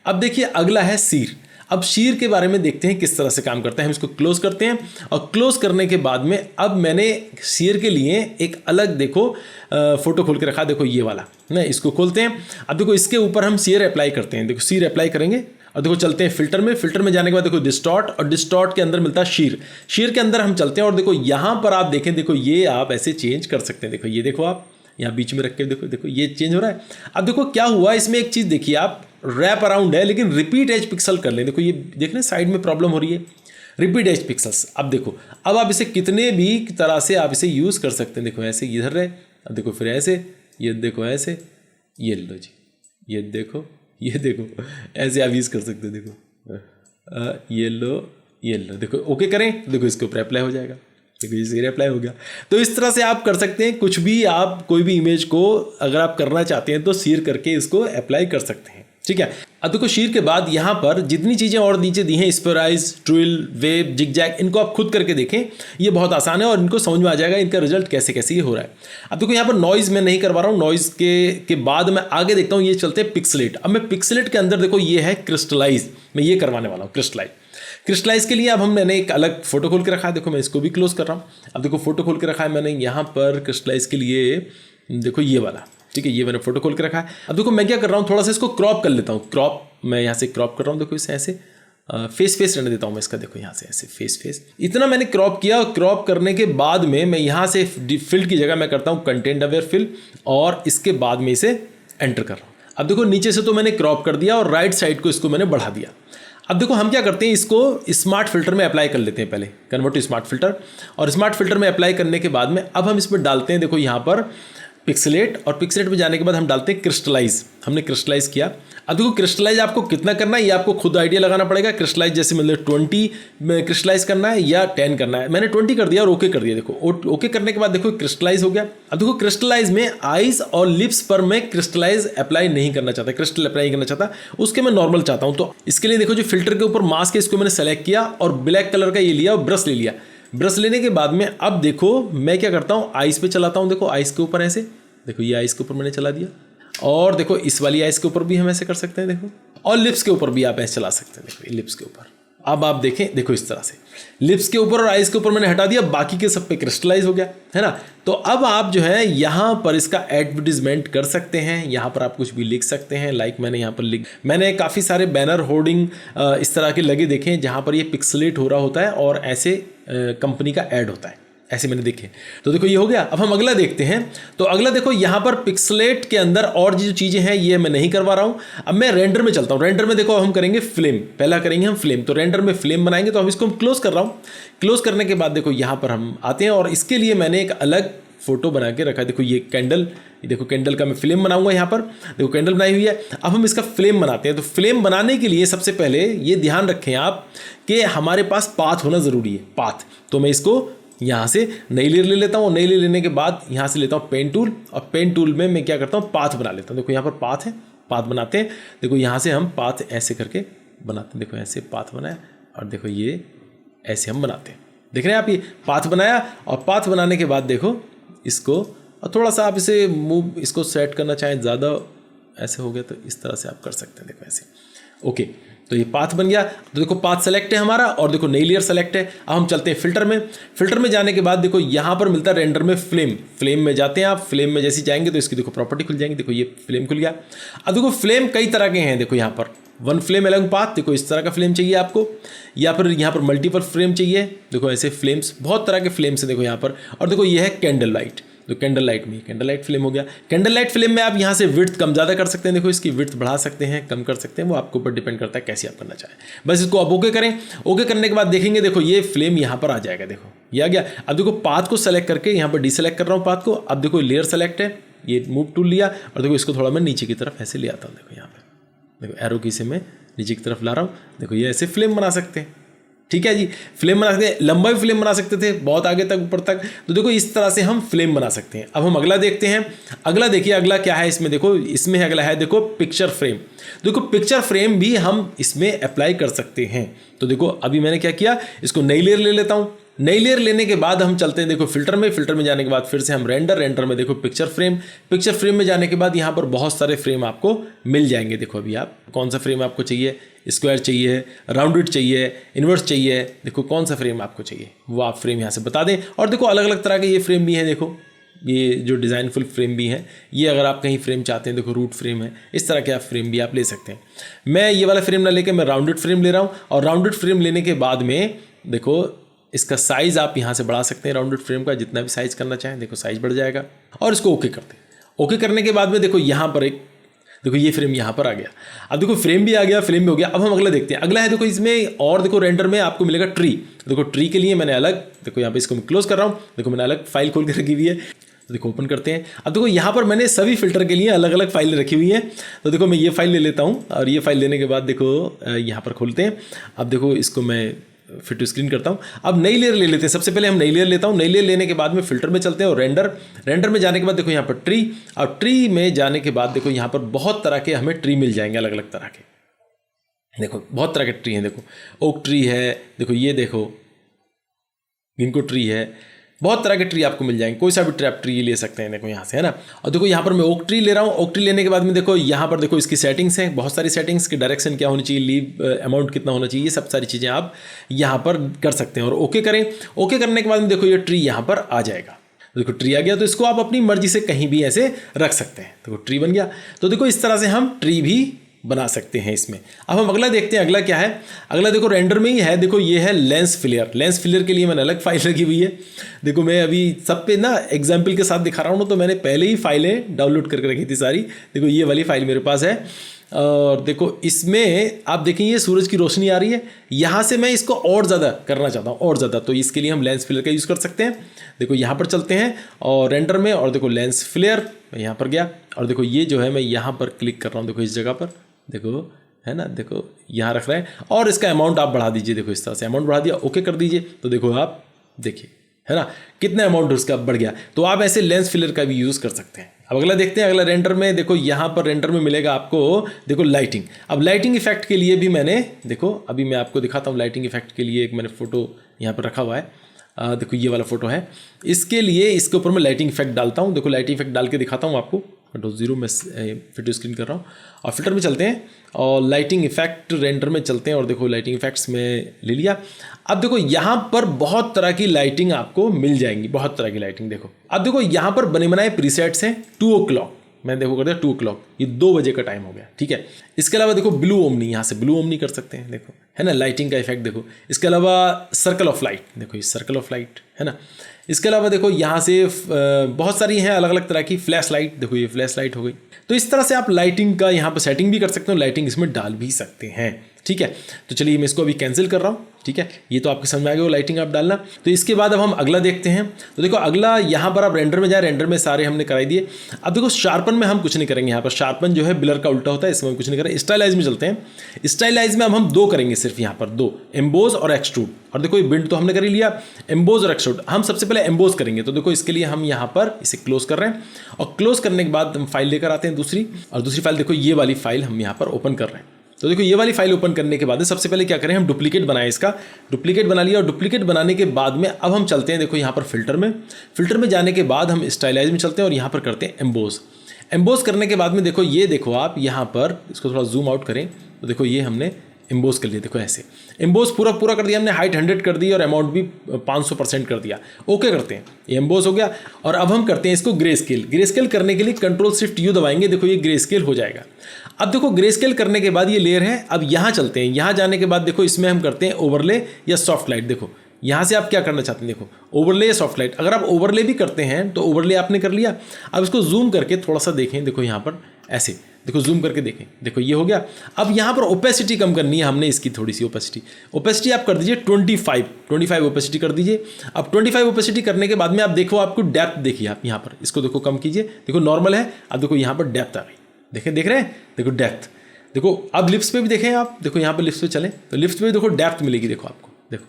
अब देखिए अगला है शीर। अब शीर के बारे में देखते हैं किस तरह से काम करता है। हम इसको क्लोज करते हैं और क्लोज करने के बाद में अब मैंने शीर के लिए एक अलग देखो फोटो खोल के रखा, देखो ये वाला ना, इसको खोलते हैं। अब देखो इसके ऊपर हम शीर अप्लाई करते हैं, देखो शीर अप्लाई करेंगे और देखो चलते हैं फिल्टर में। फिल्टर में जाने के बाद देखो डिस्टॉर्ट और डिस्टॉर्ट के अंदर मिलता है शीर। शीर के अंदर हम चलते हैं और देखो यहाँ पर आप देखें, देखो ये आप ऐसे चेंज कर सकते हैं। देखो ये देखो आप यहाँ बीच में रख के देखो ये चेंज हो रहा है। अब देखो क्या हुआ इसमें, एक चीज़ देखिए आप, रैप अराउंड है लेकिन रिपीट एज पिक्सल कर लें। देखो ये देख रहे हैं साइड में प्रॉब्लम हो रही है, रिपीट एज पिक्सल्स। अब देखो अब आप इसे कितने भी तरह से आप इसे यूज़ कर सकते हैं। देखो ऐसे इधर रहे, अब देखो फिर ऐसे, ये देखो ऐसे, ये लो जी, ये देखो ऐसे आप यूज़ कर सकते हैं। देखो ये लो देखो ओके करें, देखो इसके ऊपर अप्लाई हो जाएगा, देखो ये सीर अप्लाई हो गया। तो इस तरह से आप कर सकते हैं। कुछ भी आप कोई भी इमेज को अगर आप करना चाहते हैं तो सीर करके इसको अप्लाई कर सकते हैं, ठीक है। अब देखो शीर के बाद यहाँ पर जितनी चीज़ें और नीचे दी हैं, स्पेराइज, ट्विल, वेव, जिगजैग, इनको आप खुद करके देखें, ये बहुत आसान है और इनको समझ में आ जाएगा इनका रिजल्ट कैसे कैसे ये हो रहा है। अब देखो यहाँ पर नॉइज़ मैं नहीं करवा रहा हूँ, नॉइज़ के बाद मैं आगे देखता हूँ, ये चलते हैं पिक्सलेट। अब मैं पिक्सलेट के अंदर देखो ये है क्रिस्टलाइज, मैं ये करवाने वाला हूँ क्रिस्टलाइज के लिए। अब मैंने एक अलग फोटो खोल के रखा है, देखो मैं इसको भी क्लोज कर रहा हूँ। अब देखो फोटो खोल के रखा है मैंने यहाँ पर क्रिस्टलाइज के लिए, देखो ये वाला, ठीक है, ये मैंने फोटो खोल के रखा है। अब देखो मैं क्या कर रहा हूँ, थोड़ा सा इसको क्रॉप कर लेता हूँ। क्रॉप मैं यहाँ से क्रॉप कर रहा हूँ, देखो इसे ऐसे फेस रहने देता हूँ मैं इसका, देखो यहाँ से ऐसे फेस इतना मैंने क्रॉप किया। और क्रॉप करने के बाद में मैं यहाँ से फिल की जगह मैं करता हूँ कंटेंट अवेयर फिल और इसके बाद में इसे एंटर कर रहा हूँ। अब देखो नीचे से तो मैंने क्रॉप कर दिया और राइट साइड को इसको मैंने बढ़ा दिया। अब देखो हम क्या करते हैं, इसको स्मार्ट फिल्टर में अप्लाई कर लेते हैं, पहले कन्वर्ट टू स्मार्ट फिल्टर। और स्मार्ट फिल्टर में अप्लाई करने के बाद में अब हम इसमें डालते हैं, देखो यहाँ पर पिक्सेलेट, और पिक्सेलेट में जाने के बाद हम डालते हैं क्रिस्टलाइज। हमने क्रिस्टलाइज किया। अब देखो क्रिस्टलाइज आपको कितना करना है ये आपको खुद आइडिया लगाना पड़ेगा। क्रिस्टलाइज जैसे मतलब 20 में क्रिस्टलाइज करना है या 10 करना है। मैंने 20 कर दिया और ओके कर दिया। देखो ओके करने के बाद देखो क्रिस्टलाइज हो गया। अब देखो क्रिस्टलाइज में आईज और लिप्स पर मैं क्रिस्टलाइज अप्लाई नहीं करना चाहता, क्रिस्टल अप्लाई नहीं करना चाहता, उसके मैं नॉर्मल चाहता हूँ। तो इसके लिए देखो जो फिल्टर के ऊपर मास्क है इसको मैंने सेलेक्ट किया और ब्लैक कलर का ये लिया और ब्रश ले लिया। ब्रश लेने के बाद में अब देखो मैं क्या करता हूँ, आइस पे चलाता हूँ। देखो आइस के ऊपर ऐसे, देखो ये आइस के ऊपर मैंने चला दिया, और देखो इस वाली आइस के ऊपर भी हम ऐसे कर सकते हैं देखो, और लिप्स के ऊपर भी आप ऐसे चला सकते हैं। देखो लिप्स के ऊपर अब आप देखें, देखो इस तरह से लिप्स के ऊपर और आइस के ऊपर मैंने हटा दिया, बाकी के सब पे क्रिस्टलाइज हो गया है ना। तो अब आप जो है यहाँ पर इसका एडवर्टीजमेंट कर सकते हैं। यहाँ पर आप कुछ भी लिख सकते हैं, लाइक मैंने यहाँ पर मैंने काफ़ी सारे बैनर होर्डिंग इस तरह के लगे देखे हैं जहाँ पर ये पिक्सलेट हो रहा होता है और ऐसे कंपनी का ऐड होता है, ऐसे मैंने देखे। तो देखो ये हो गया। अब हम अगला देखते हैं। तो अगला देखो यहाँ पर पिक्सलेट के अंदर और जो चीज़ें हैं ये मैं नहीं करवा रहा हूँ। अब मैं रेंडर में चलता हूँ। रेंडर में देखो हम करेंगे फ्लेम, पहला करेंगे हम फ्लेम। तो रेंडर में फ्लेम बनाएंगे, तो हम इसको हम क्लोज कर रहा हूँ। क्लोज करने के बाद देखो यहाँ पर हम आते हैं और इसके लिए मैंने एक अलग फोटो बना के रखा है। देखो ये कैंडल, देखो कैंडल का मैं फ्लेम बनाऊंगा यहाँ पर। देखो कैंडल बनाई हुई है। अब हम इसका फ्लेम बनाते हैं। तो फ्लेम बनाने के लिए सबसे पहले ये ध्यान रखें आप कि हमारे पास पाथ होना ज़रूरी है, पाथ। तो मैं इसको यहाँ से नई लेयर ले लेता हूँ। नई लेयर लेने के बाद यहाँ से लेता हूँ पेन टूल, और पेन टूल में मैं क्या करता हूँ, पाथ बना लेता हूँ। देखो यहाँ पर पाथ है, पाथ बनाते हैं। देखो यहाँ से हम पाथ ऐसे करके बनाते हैं। देखो ऐसे पाथ बनाया, और देखो ये ऐसे हम बनाते हैं। देख रहे हैं आप, ये पाथ बनाया, और पाथ बनाने के बाद देखो इसको, और थोड़ा सा आप इसे मूव, इसको सेट करना चाहें ज़्यादा ऐसे हो गया तो इस तरह से आप कर सकते हैं। देखो ऐसे, ओके। तो ये पाथ बन गया। तो देखो पाथ सेलेक्ट है हमारा, और देखो नई लेयर सेलेक्ट है। अब हम चलते हैं फिल्टर में। फिल्टर में जाने के बाद देखो यहाँ पर मिलता है रेंडर में फ्लेम। फ्लेम में जाते हैं आप। फ्लेम में जैसे जाएंगे तो इसकी देखो प्रॉपर्टी खुल जाएंगी। देखो ये फ्लेम खुल गया। अब देखो फ्लेम कई तरह के हैं। देखो यहाँ पर वन फ्लेम अलॉन्ग पाथ, देखो इस तरह का फ्लेम चाहिए आपको, या फिर यहाँ पर मल्टीपल फ्लेम चाहिए। देखो ऐसे फ्लेम्स, बहुत तरह के फ्लेम्स हैं देखो यहाँ पर। और देखो ये है कैंडल लाइट। तो कैंडल लाइट में कैंडल लाइट फ्लेम हो गया। कैंडल लाइट फ्लेम में आप यहाँ से विड्थ कम ज़्यादा कर सकते हैं। देखो इसकी विड्थ बढ़ा सकते हैं, कम कर सकते हैं, वो आपके ऊपर डिपेंड करता है कैसे आप करना चाहें। बस इसको अब ओके करें। ओके करने के बाद देखेंगे, देखो ये फ्लेम यहाँ पर आ जाएगा। देखो ये आ गया। अब देखो पाथ को सेलेक्ट करके यहाँ पर डीसेलेक्ट कर रहा हूँ पाथ को। अब देखो लेयर सेलेक्ट है, ये मूव टूल लिया, और देखो इसको थोड़ा मैं नीचे की तरफ ऐसे ले आता हूँ। देखो यहाँ पर देखो एरो की से मैं नीचे की तरफ ला रहा हूँ। देखो ये ऐसे फ्लेम बना सकते हैं। ठीक है जी, फ्लेम बना सकते हैं। लंबा भी फ्लेम बना सकते थे, बहुत आगे तक, ऊपर तक। तो देखो इस तरह से हम फ्लेम बना सकते हैं। अब हम अगला देखते हैं। अगला देखिए, अगला क्या है इसमें, देखो इसमें अगला है देखो पिक्चर फ्रेम। देखो पिक्चर फ्रेम भी हम इसमें अप्लाई कर सकते हैं। तो देखो अभी मैंने क्या किया, इसको नई लेयर ले लेता हूँ। नई लेयर लेने के बाद हम चलते हैं देखो फिल्टर में। फिल्टर में जाने के बाद फिर से हम रेंडर में देखो पिक्चर फ्रेम। पिक्चर फ्रेम में जाने के बाद यहाँ पर बहुत सारे फ्रेम आपको मिल जाएंगे। देखो अभी आप कौन सा फ्रेम आपको चाहिए, स्क्वायर चाहिए, राउंडेड चाहिए, इन्वर्स चाहिए, देखो कौन सा फ्रेम आपको चाहिए वो आप फ्रेम यहाँ से बता दें। और देखो अलग अलग तरह के ये फ्रेम भी हैं। देखो ये जो डिज़ाइनफुल फ्रेम भी हैं, ये अगर आप कहीं फ्रेम चाहते हैं, देखो रूट फ्रेम है, इस तरह के आप फ्रेम भी आप ले सकते हैं। मैं ये वाला फ्रेम ना लेके मैं राउंडेड फ्रेम ले रहा हूँ। और राउंडेड फ्रेम लेने के बाद में देखो इसका साइज़ आप यहाँ से बढ़ा सकते हैं। राउंडेड फ्रेम का जितना भी साइज़ करना चाहें, देखो साइज़ बढ़ जाएगा। और इसको ओके करते हैं। ओके करने के बाद में देखो यहाँ पर एक, देखो ये फ्रेम यहाँ पर आ गया। अब देखो फ्रेम भी आ गया, फ्रेम भी हो गया। अब हम अगला देखते हैं। अगला है देखो इसमें, और देखो रेंडर में आपको मिलेगा ट्री। देखो ट्री के लिए मैंने अलग, देखो यहाँ पे इसको मैं क्लोज कर रहा हूँ। देखो मैंने अलग फाइल खोल के रखी हुई है। तो देखो ओपन करते हैं। अब देखो यहाँ पर मैंने सभी फिल्टर के लिए अलग अलग फाइलें रखी हुई हैं। तो देखो मैं ये फाइल ले लेता हूँ, और ये फाइल लेने के बाद देखो यहाँ पर खोलते हैं। अब देखो इसको मैं फिट टू स्क्रीन करता हूँ। अब नई लेयर ले लेते हैं। सबसे पहले हम नई लेयर लेता हूँ। नई लेयर लेने के बाद में फिल्टर में चलते हैं और रेंडर में जाने के बाद देखो यहाँ पर ट्री। और ट्री में जाने के बाद देखो यहाँ पर बहुत तरह के हमें ट्री मिल जाएंगे, अलग अलग तरह के। देखो बहुत तरह के ट्री हैं। देखो ओक ट्री है, देखो ये देखो गिंको ट्री है, बहुत तरह के ट्री आपको मिल जाएंगे। कोई सा भी ट्रैप ट्री ले सकते हैं देखो यहाँ से, है ना। और देखो यहाँ पर मैं ओक ट्री ले रहा हूँ। ओक ट्री लेने के बाद में देखो यहाँ पर देखो इसकी सेटिंग्स हैं, बहुत सारी सेटिंग्स की, डायरेक्शन क्या होनी चाहिए, लीव अमाउंट कितना होना चाहिए, ये सब सारी चीज़ें आप यहाँ पर कर सकते हैं। और ओके करें। ओके करने के बाद में देखो ये ट्री यहाँ पर आ जाएगा। देखो ट्री आ गया। तो इसको आप अपनी मर्जी से कहीं भी ऐसे रख सकते हैं। देखो ट्री बन गया। तो देखो इस तरह से हम ट्री भी बना सकते हैं इसमें। अब हम अगला देखते हैं। अगला क्या है, अगला देखो रेंडर में ही है। देखो ये है लेंस फ्लेयर। लेंस फ्लेयर के लिए मैंने अलग फाइल रखी हुई है। देखो मैं अभी सब पे ना एग्जाम्पल के साथ दिखा रहा हूँ, तो मैंने पहले ही फाइलें डाउनलोड करके रखी थी सारी। देखो ये वाली फाइल मेरे पास है। और देखो इसमें आप देखें ये सूरज की रोशनी आ रही है, यहाँ से मैं इसको और ज़्यादा करना चाहता हूँ और ज़्यादा, तो इसके लिए हम लेंस फ्लेयर का यूज़ कर सकते हैं। देखो यहाँ पर चलते हैं और रेंडर में, और देखो लेंस फ्लेयर, मैं यहाँ पर गया और देखो ये जो है मैं यहाँ पर क्लिक कर रहा हूँ, देखो इस जगह पर, देखो है ना, देखो यहाँ रख रहे हैं और इसका अमाउंट आप बढ़ा दीजिए, देखो इस तरह से अमाउंट बढ़ा दिया, ओके कर दीजिए, तो देखो आप देखिए है ना कितना अमाउंट उसका बढ़ गया। तो आप ऐसे लेंस फिलर का भी यूज़ कर सकते हैं। अब अगला देखते हैं, अगला रेंडर में देखो यहाँ पर रेंडर में मिलेगा आपको देखो लाइटिंग। अब लाइटिंग इफेक्ट के लिए भी मैंने देखो अभी मैं आपको दिखाता हूँ, लाइटिंग इफेक्ट के लिए एक मैंने फोटो यहाँ पर रखा हुआ है, देखो ये वाला फोटो है, इसके लिए इसके ऊपर मैं लाइटिंग इफेक्ट डालता हूँ। देखो लाइटिंग इफेक्ट डाल के दिखाता हूँ आपको, कंट्रोल 0 में वीडियो स्क्रीन कर रहा हूँ और फिल्टर में चलते हैं और लाइटिंग इफेक्ट रेंडर में चलते हैं और देखो लाइटिंग इफेक्ट्स में ले लिया। अब देखो यहाँ पर बहुत तरह की लाइटिंग आपको मिल जाएंगी, बहुत तरह की लाइटिंग। देखो अब देखो यहाँ पर बने बनाए प्रीसेट्स हैं। 2 o'clock मैं देखो कर दिया 2 o'clock, ये 2 बजे का टाइम हो गया, ठीक है। इसके अलावा देखो ब्लू ओमनी, यहाँ से ब्लू ओमनी कर सकते हैं, देखो है ना लाइटिंग का इफेक्ट। देखो इसके अलावा सर्कल ऑफ लाइट, देखो ये सर्कल ऑफ लाइट है ना। इसके अलावा देखो यहाँ से बहुत सारी हैं अलग अलग तरह की फ्लैश लाइट, देखो ये फ्लैश लाइट हो गई। तो इस तरह से आप लाइटिंग का यहाँ पर सेटिंग भी कर सकते हो, लाइटिंग इसमें डाल भी सकते हैं, ठीक है। तो चलिए मैं इसको अभी कैंसिल कर रहा हूँ, ठीक है। ये तो आपके समझ में आ गया वो लाइटिंग आप डालना। तो इसके बाद अब हम अगला देखते हैं। तो देखो अगला यहाँ पर आप रेंडर में जाए, रेंडर में सारे हमने कराई दिए। अब देखो शार्पन में हम कुछ नहीं करेंगे, यहाँ पर शार्पन जो है ब्लर का उल्टा होता है, इसमें हम कुछ नहीं करेंगे। स्टाइलाइज में चलते हैं। स्टाइलाइज में अब हम 2 करेंगे सिर्फ, यहाँ पर 2, एम्बोज और एक्सट्रूड। और देखो ये बिंड तो हमने कर ही लिया, एम्बोज और एक्सट्रूड हम सबसे पहले एम्बोज करेंगे। तो देखो इसके लिए हम यहाँ पर इसे क्लोज कर रहे हैं और क्लोज करने के बाद हम फाइल लेकर आते हैं दूसरी, और दूसरी फाइल देखो ये वाली फाइल हम यहाँ पर ओपन कर रहे हैं। तो देखो ये वाली फाइल ओपन करने के बाद सबसे पहले क्या करें, हम डुप्लीकेट बनाएं, इसका डुप्लीकेट बना लिया। और डुप्लीकेट बनाने के बाद में अब हम चलते हैं देखो यहाँ पर फिल्टर में। फिल्टर में जाने के बाद हम स्टाइलाइज में चलते हैं और यहाँ पर करते हैं एम्बोज। एम्बोज करने के बाद में देखो ये देखो आप यहाँ पर इसको थोड़ा जूम आउट करें तो देखो ये हमने एम्बोज कर लिया। देखो ऐसे एम्बोज पूरा कर दिया हमने, हाइट 100 कर दी और अमाउंट भी 500% कर दिया। ओके करते हैं, ये एम्बोज हो गया। और अब हम करते हैं इसको ग्रे स्केल। ग्रे स्केल करने के लिए कंट्रोल शिफ्ट यू दबाएंगे, देखो ये ग्रे स्केल हो जाएगा। अब देखो ग्रे स्केल करने के बाद ये लेयर है, अब यहाँ चलते हैं। यहाँ जाने के बाद देखो इसमें हम करते हैं ओवरले या सॉफ्ट लाइट। देखो यहाँ से आप क्या करना चाहते हैं, देखो ओवरले या सॉफ्ट लाइट। अगर आप ओवरले भी करते हैं तो ओवरले आपने कर लिया। अब इसको जूम करके थोड़ा सा देखें, देखो यहाँ पर ऐसे देखो जूम करके देखें, देखो ये हो गया। अब यहाँ पर ओपेसिटी कम करनी है हमने, इसकी थोड़ी सी ओपेसिटी आप कर दीजिए 25 ओपेसिटी कर दीजिए। अब 25 ओपेसिटी करने के बाद में आप देखो आपको डेप्थ देखिए, आप यहाँ पर इसको देखो कम कीजिए, देखो नॉर्मल है। अब देखो यहाँ पर डेप्थ आ गई, देख रहे हैं, देखो डेप्थ। देखो अब लिप्स पे भी देखें आप, देखो यहाँ पर लिप्स पे चलें तो लिप्स पे देखो डेप्थ मिलेगी, देखो आपको, देखो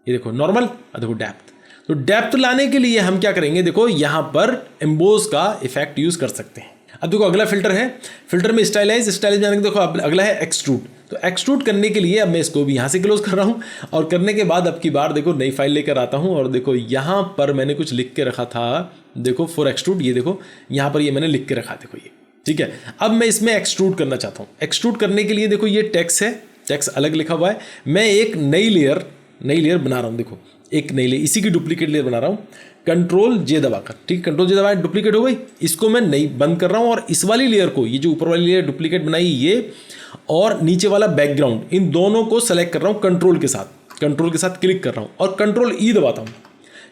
ये देखो नॉर्मल, देखो डेप्थ। तो डेप्थ लाने के लिए हम क्या करेंगे, देखो यहाँ पर एम्बोज का इफेक्ट यूज कर सकते हैं। अब देखो अगला फिल्टर है, फिल्टर में स्टाइलाइज जाने के देखो अगला है एक्सट्रूड। तो एक्सट्रूड करने के लिए अब मैं इसको भी यहाँ से क्लोज कर रहा हूँ और करने के बाद अब की बार देखो नई फाइल लेकर आता हूँ और देखो यहाँ पर मैंने कुछ लिख के रखा था, देखो फॉर एक्सट्रूड, ये देखो यहाँ पर ये मैंने लिख के रखा, देखो ये ठीक है। अब मैं इसमें एक्सट्रूड करना चाहता हूँ। एक्सट्रूड करने के लिए देखो ये टेक्स्ट है, टेक्स्ट अलग लिखा हुआ है। मैं एक नई लेयर बना रहा हूँ, देखो एक नई लेयर, इसी की डुप्लीकेट लेयर बना रहा हूँ, कंट्रोल जे दबाकर, ठीक, कंट्रोल जे दबाकर डुप्लीकेट हो गई। इसको मैं नई बंद कर रहा हूँ और इस वाली लेयर को, ये जो ऊपर वाली लेयर डुप्लीकेट बनाई ये और नीचे वाला बैकग्राउंड, इन दोनों को सेलेक्ट कर रहा हूँ कंट्रोल के साथ क्लिक कर रहा हूँ और कंट्रोल ई दबाता हूँ।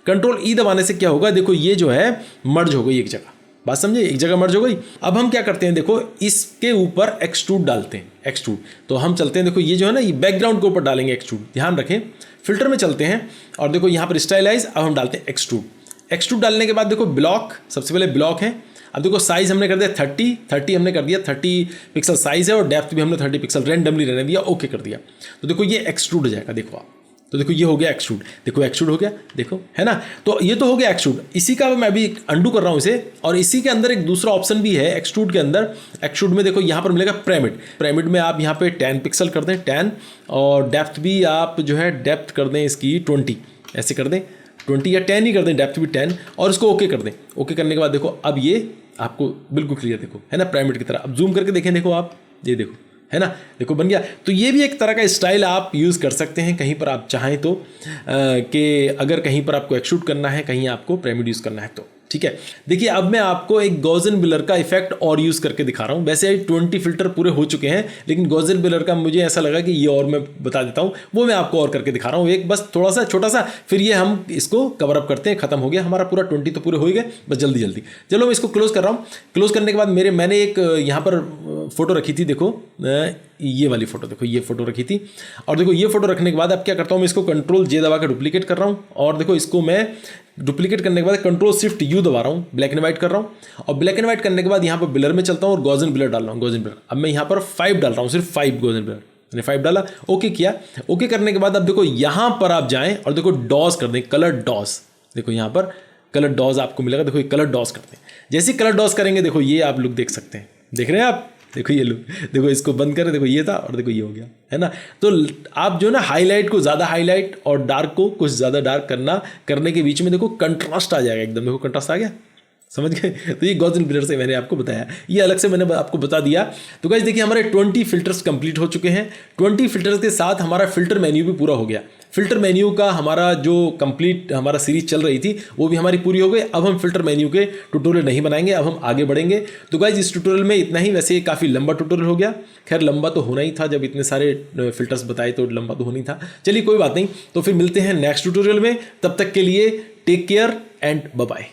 कंट्रोल ई दबाने से क्या होगा, देखो ये जो है मर्ज हो गई एक जगह, बात समझे, एक जगह मर्ज हो गई। अब हम क्या करते हैं, देखो इसके ऊपर एक्सट्रूड डालते हैं, एक्सट्रूड। तो हम चलते हैं, देखो ये जो है ना ये बैकग्राउंड के ऊपर डालेंगे एक्सट्रूड, ध्यान रखें। फिल्टर में चलते हैं और देखो यहाँ पर स्टाइलाइज, अब हम डालते हैं एक्सट्रूड। एक्सट्रूड डालने के बाद देखो ब्लॉक, सबसे पहले ब्लॉक है। अब देखो साइज हमने कर दिया 30 हमने कर दिया, 30 पिक्सल साइज है और डेप्थ भी हमने 30 पिक्सल रेंडमली रहने दिया, ओके कर दिया। तो देखो ये एक्सट्रूड हो जाएगा, देखो आप, तो देखो ये हो गया एक्सट्रूड, देखो एक्सट्रूड हो गया, देखो है ना। तो ये तो हो गया एक्सट्रूड। इसी का मैं अभी अंडू कर रहा हूँ इसे, और इसी के अंदर एक दूसरा ऑप्शन भी है एक्सट्रूड के अंदर। एक्सट्रूड में देखो यहाँ पर मिलेगा पिरामिड में आप यहाँ पे 10 पिक्सल कर दें, 10, और डेप्थ भी आप जो है डेप्थ कर दें इसकी 20, ऐसे कर दें 20 या 10 ही कर दें, डेप्थ भी 10, और इसको ओके कर दें। ओके करने के बाद देखो अब ये आपको बिल्कुल क्लियर देखो है ना, पिरामिड की तरह। अब जूम करके देखें, देखो आप, ये देखो है ना, देखो बन गया। तो ये भी एक तरह का स्टाइल आप यूज़ कर सकते हैं कहीं पर आप चाहें तो, कि अगर कहीं पर आपको एक्सट्रूड करना है, कहीं आपको पिरामिड यूज़ करना है तो। ठीक है। देखिए अब मैं आपको एक गॉसियन ब्लर का इफेक्ट और यूज करके दिखा रहा हूं। वैसे 20 फिल्टर पूरे हो चुके हैं, लेकिन गॉसियन ब्लर का मुझे ऐसा लगा कि ये और मैं बता देता हूं, वो मैं आपको और करके दिखा रहा हूं। एक बस थोड़ा सा छोटा सा, फिर ये हम इसको कवर अप करते हैं। खत्म हो गया हमारा पूरा 20 तो पूरे हो ही गए, बस जल्दी जल्दी। चलो मैं इसको क्लोज कर रहा हूँ। क्लोज करने के बाद मैंने एक यहाँ पर फोटो रखी थी, देखो ये वाली फोटो, देखो ये फोटो रखी थी। और देखो ये फोटो रखने के बाद अब क्या करता हूँ, मैं इसको कंट्रोल जे दबा के डुप्लीकेट कर रहा हूँ। और देखो इसको मैं डुप्लीकेट करने के बाद कंट्रोल शिफ्ट यू दबा रहा हूँ, ब्लैक एंड व्हाइट कर रहा हूँ। और ब्लैक एंड व्हाइट करने के बाद यहाँ पर ब्लर में चलता हूँ और गॉसियन ब्लर डाल रहा हूँ, गॉसियन ब्लर। अब मैं यहाँ पर 5 डाल रहा हूँ, सिर्फ 5 गॉसियन ब्लर, मैंने 5 डाला, ओके किया। ओके करने के बाद अब देखो यहाँ पर आप जाएं और देखो डॉस कर दें, कलर डॉस। देखो यहाँ पर कलर डॉस आपको मिलेगा, देखो ये कलर डॉस करते हैं। जैसे कलर डॉस करेंगे देखो ये आप लुक देख सकते हैं, देख रहे हैं आप, देखो ये लुक, देखो इसको बंद करें, देखो ये था और देखो ये हो गया, है ना। तो आप जो है ना हाईलाइट को ज़्यादा हाईलाइट और डार्क को कुछ ज़्यादा डार्क करने के बीच में देखो कंट्रास्ट आ जाएगा एकदम, देखो कंट्रास्ट आ गया, समझ गए। तो ये गॉसियन ब्लर से मैंने आपको बताया, ये अलग से मैंने आपको बता दिया। तो गाइस देखिए हमारे 20 फिल्टर्स कंप्लीट हो चुके हैं। 20 फिल्टर्स के साथ हमारा फिल्टर मेन्यू भी पूरा हो गया। फिल्टर मेन्यू का हमारा जो कंप्लीट हमारा सीरीज चल रही थी वो भी हमारी पूरी हो गई। अब हम फिल्टर मेन्यू के ट्यूटोरियल नहीं बनाएंगे, अब हम आगे बढ़ेंगे। तो गाइस इस ट्यूटोरियल में इतना ही। वैसे काफ़ी लंबा ट्यूटोरियल हो गया, खैर लंबा तो होना ही था, जब इतने सारे फिल्टर्स बताए तो लंबा तो होना ही था। चलिए कोई बात नहीं, तो फिर मिलते हैं नेक्स्ट ट्यूटोरियल में। तब तक के लिए take care and bye bye.